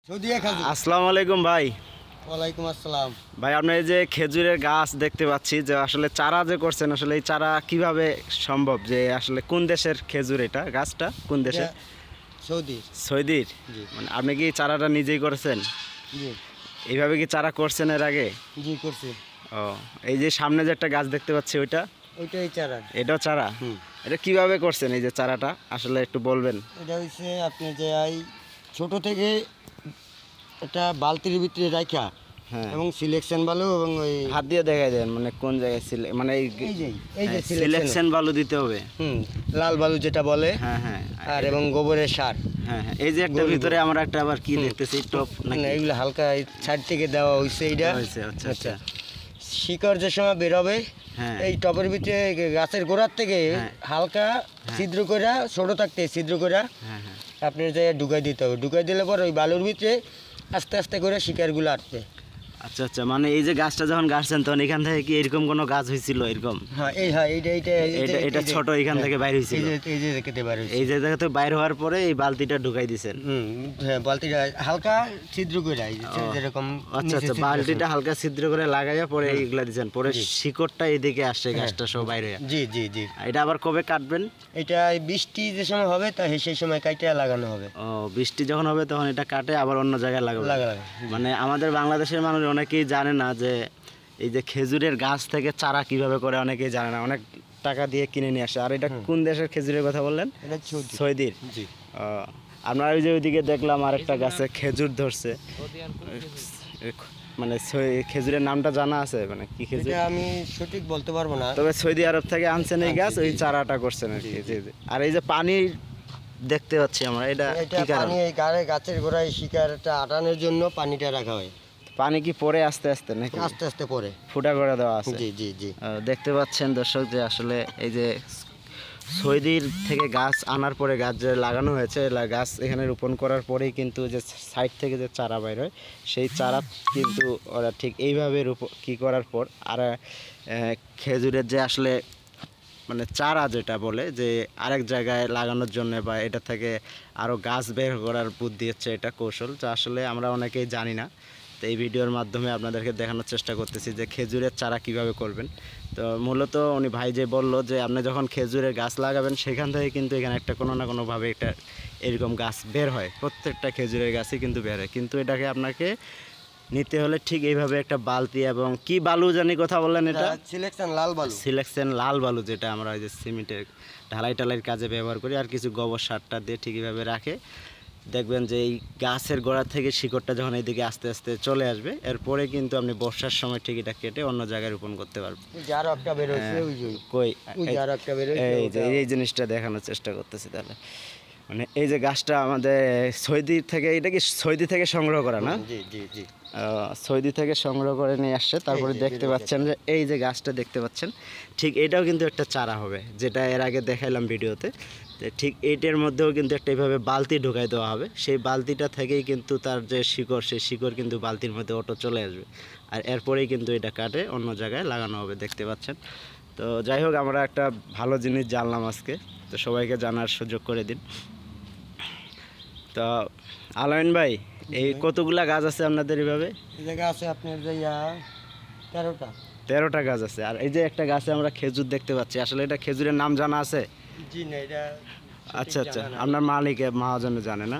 আসসালামু আলাইকুম ভাই। ওয়ালাইকুম আসসালাম ভাই, আপনার এই যে খেজুরের গাছ দেখতে পাচ্ছি যে আসলে চারা যে করছেন, আসলে এই চারা কিভাবে সম্ভব? যে আসলে কোন দেশের খেজুর, এটা গাছটা কোন দেশের? সৌদির। মানে আপনি কি চারাটা নিজেই করেছেন? জি। এইভাবে কি চারা করছেন এর আগে? জি করছি। ও, এই যে সামনে যে একটা গাছ দেখতে পাচ্ছি ওইটাই চারা। এটাও চারা? এটা কিভাবে করছেন এই যে চারাটা, আসলে একটু বলবেন? এটা হচ্ছে আপনি যে ছোট থেকে একটা বালতির ভিতরে রাখা, হ্যাঁ, এবং সিলেকশন বালু এবং ওই হাত দিয়ে দেখাই দেন, মানে কোন জায়গায় মানে এই যে সিলেকশন বালু দিতে হবে। লাল বালু যেটা বলে। হ্যাঁ হ্যাঁ। আর এবং গোবরের সার। হ্যাঁ হ্যাঁ। এই যে একটা ভিতরে আমরা একটা আবার কি দেখতেছি, টপ নাকি? এগুলো হালকা ছাদ থেকে দেওয়া হয়েছে এইটা। আচ্ছা আচ্ছা। শিকড় যে সময় বেরোবে, এই টবের ভিতরে গাছের গোড়ার থেকে হালকা ছিদ্র করে, ছোট থাকতে ছিদ্র করে আপনার জায়গায় ঢুকাই দিতে হবে। ঢুকাই দিলে পর ওই বালুর ভিতরে আস্তে আস্তে করে শিকড়গুলো আটবে। আচ্ছা আচ্ছা, মানে এই যে গাছটা যখন গাছছেন তখন এখান থেকে কি এরকম কোনো গাছ হয়েছিল এরকম? হ্যাঁ, এটা ছোট এখান থেকে বাইরে হয়েছিল। এই যে জায়গা থেকে বাইরে হওয়ার পরে এই বালতিটা ঢুকাই দিয়েছেন? হ্যাঁ, বালতিটা হালকা ছিদ্র করে যেরকম। আচ্ছা আচ্ছা, বালতিটা হালকা ছিদ্র করে লাগাইয়া পরে এইগুলা দিয়েছেন, পরে শিকড়টা এদিকে আসছে, গাছটা সব বাইরে। জি জি জি। এটা আবার কবে কাটবেন? এটা বৃষ্টি যে সময় হবে তা সেই সময় কাটে লাগানো হবে। ও, বৃষ্টি যখন হবে তখন এটা কাটে আবার অন্য জায়গায় লাগাবে। মানে আমাদের বাংলাদেশের মানুষ অনেকেই জানে না যে এই যে খেজুরের গাছ থেকে চারা কিভাবে করে, অনেকেই জানে না, অনেক টাকা দিয়ে কিনে নিয়ে আসে। আর এটা কোন দেশের খেজুরের কথা বললেন? সৌদির। আপনার ওই যে ওইদিকে দেখলাম আরেকটা গাছে খেজুর ধরছে, মানে খেজুরের নামটা জানা আছে? মানে কি খেজুর আমি সঠিক বলতে পারবো না, তবে সৌদি আরব থেকে আনছেন এই গাছ, ওই চারাটা করছেন আর কি। আর এই যে পানি দেখতে পাচ্ছি আমরা, এটা কি কারণ? গাছের গোড়ায় শিকারটা আটানোর জন্য পানিটা রাখা হয়। পানি কি পরে আস্তে আস্তে নাকি? আস্তে আস্তে পরে ফুটা করে দেওয়া আছে। জি জি জি। দেখতে পাচ্ছেন দর্শক যে আসলে এই যে সৌদির থেকে গাছ আনার পরে গাছ যে লাগানো হয়েছে, গাছ এখানে রোপণ করার পরেই কিন্তু যে সাইড থেকে যে চারা বাইর হয়, সেই চারা কিন্তু ওরা ঠিক এইভাবে কি করার পর আর খেজুরের যে আসলে মানে চারা যেটা বলে যে আরেক জায়গায় লাগানোর জন্য বা এটা থেকে আরও গাছ বের করার বুদ্ধি হচ্ছে, এটা কৌশল যা আসলে আমরা অনেকেই জানি না। তো এই ভিডিওর মাধ্যমে আপনাদেরকে দেখানোর চেষ্টা করতেছি যে খেজুরের চারা কিভাবে করবেন। তো মূলত উনি ভাই যে বললো যে আপনি যখন খেজুরের গাছ লাগাবেন সেখান থেকে কিন্তু এখানে একটা কোনো না কোনোভাবে একটা এরকম গাছ বের হয়, প্রত্যেকটা খেজুরের গাছই কিন্তু বের হয়। কিন্তু এটাকে আপনাকে নিতে হলে ঠিক এইভাবে একটা বালতি এবং কি বালু জানি কথা বললেন, এটা সিলেকশন লাল বালু, যেটা আমরা ওই যে সিমেন্টের ঢালাই টালাইয়ের কাজে ব্যবহার করি, আর কিছু গোবর সারটা দিয়ে ঠিক এইভাবে রাখে। দেখবেন যে এই গাছের গোড়া থেকে শিকড়টা যখন এইদিকে আস্তে আস্তে চলে আসবে, এরপরে কিন্তু আপনি বর্ষার সময় ঠিক এটা কেটে অন্য জায়গায় রোপণ করতে পারবেন। এই জিনিসটা দেখানোর চেষ্টা করতেছি। তাহলে মানে এই যে গাছটা আমাদের সৌদি থেকে, এটা কি সৌদি থেকে সংগ্রহ করা না? জি জি জি। সৌদি থেকে সংগ্রহ করে নিয়ে আসছে। তারপরে দেখতে পাচ্ছেন যে এই যে গাছটা দেখতে পাচ্ছেন, ঠিক এটাও কিন্তু একটা চারা হবে, যেটা এর আগে দেখাইলাম ভিডিওতে। ঠিক এইটার মধ্যেও কিন্তু একটা এইভাবে বালতি ঢুকাই দেওয়া হবে। সেই বালতিটা থেকেই কিন্তু তার যে শিকড়, সেই শিকড় কিন্তু বালতির মধ্যে অটো চলে আসবে, আর এরপরেই কিন্তু এটা কাটে অন্য জায়গায় লাগানো হবে, দেখতে পাচ্ছেন। তো যাই হোক, আমরা একটা ভালো জিনিস জানলাম আজকে, তো সবাইকে জানার সুযোগ করে দিন। তো আলামিন ভাই, এই কতগুলা গাছ আছে আপনাদের এইভাবে? এই জায়গা আছে আপনার 13টা গাছ আছে। আর এই যে একটা গাছে আমরা খেজুর দেখতে পাচ্ছি, আসলে এটা খেজুরের নাম জানা আছে? জি না, এটা আচ্ছা আচ্ছা, আপনার মালিক মহাজনে জানে না?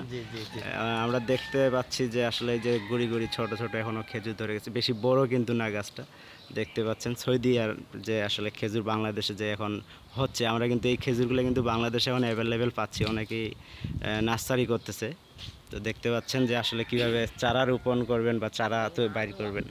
আমরা দেখতে পাচ্ছি যে আসলে এই যে গুড়ি গুড়ি ছোট ছোট এখনো খেজুর ধরে গেছে, বেশি বড় কিন্তু না গাছটা। দেখতে পাচ্ছেন সৌদি আর যে আসলে খেজুর বাংলাদেশে যে এখন হচ্ছে, আমরা কিন্তু এই খেজুরগুলো কিন্তু বাংলাদেশে এখন অ্যাভেলেবেল পাচ্ছি, অনেকেই নার্সারি করতেছে। তো দেখতে পাচ্ছেন যে আসলে কিভাবে চারা রোপণ করবেন বা চারা তো বাইর করবেন।